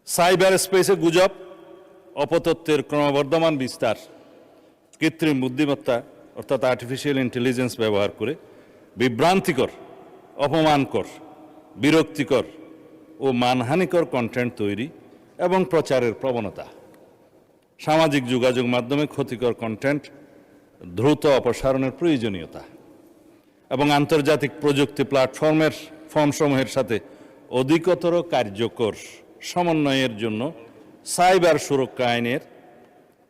Cyber স্পেসে গুজব, অপতথ্যের ক্রমবর্ধমান বিস্তার, কৃত্রিম বুদ্ধিমত্তা অর্থাৎ আর্টিফিশিয়াল ইন্টেলিজেন্স ব্যবহার করে বিভ্রান্তিকর, অপমানকর, বিরক্তিকর ও মানহানিকর কন্টেন্ট তৈরি এবং প্রচারের প্রবণতা, সামাজিক যোগাযোগ মাধ্যমে ক্ষতিকর কন্টেন্ট দ্রুত অপসারণের প্রয়োজনীয়তা এবং আন্তর্জাতিক প্রযুক্তি ফর্মসমূহের সাথে অধিকতর কার্যকর সমন্বয়ের জন্য সাইবার সুরক্ষা আইনের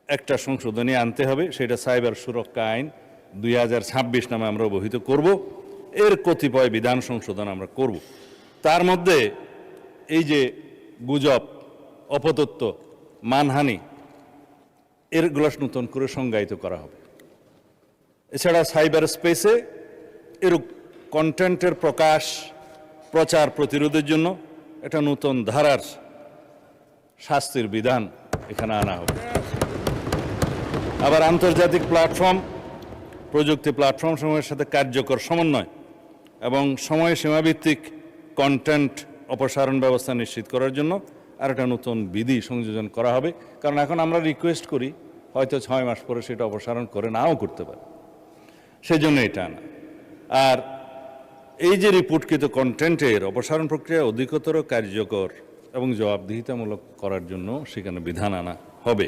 একটা সংশোধনী আনতে হবে। সেটা সাইবার সুরক্ষা আইন 2026 নামে আমরা অবহিত করব। এর কতিপয় বিধান সংশোধন আমরা করব। তার মধ্যে এই যে গুজব, অপতথ্য, মানহানি, এরগুলো নতুন করে সংজ্ঞায়িত করা হবে। এছাড়া সাইবার স্পেসে এরূপ কন্টেন্টের প্রচার প্রতিরোধের জন্য একটা নতুন ধারার শাস্তির বিধান এখানে আনা হবে। আবার আন্তর্জাতিক প্রযুক্তি প্ল্যাটফর্মসমূহের সাথে কার্যকর সমন্বয় এবং সময়সীমাভিত্তিক কন্টেন্ট অপসারণ ব্যবস্থা নিশ্চিত করার জন্য আর একটা নতুন বিধি সংযোজন করা হবে। কারণ এখন আমরা রিকোয়েস্ট করি, হয়তো 6 মাস পরে সেটা অপসারণ করে নাও করতে পারে, সেজন্য এটা আনা। আর এই যে রিপোর্টকৃত কন্টেন্টের অপসারণ প্রক্রিয়া অধিকতর কার্যকর এবং জবাবদিহিতামূলক করার জন্য সেখানে বিধান আনা হবে।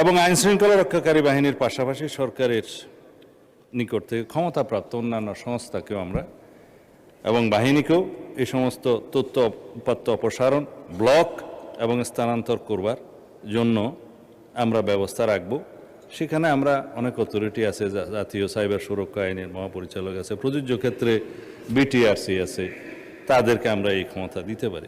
এবং আইন শৃঙ্খলা রক্ষাকারী বাহিনীর পাশাপাশি সরকারের নিকট থেকে ক্ষমতাপ্রাপ্ত অন্যান্য সংস্থাকেও আমরা এবং বাহিনীকেও এই সমস্ত তথ্য উপাত্ত অপসারণ, ব্লক এবং স্থানান্তর করবার জন্য আমরা ব্যবস্থা রাখব। সেখানে আমরা অনেক অথরিটি আছে, জাতীয় সাইবার সুরক্ষা আইনের মহাপরিচালক আছে, প্রযোজ্য ক্ষেত্রে বিটিআরসি আছে, তাদেরকে আমরা এই ক্ষমতা দিতে পারি।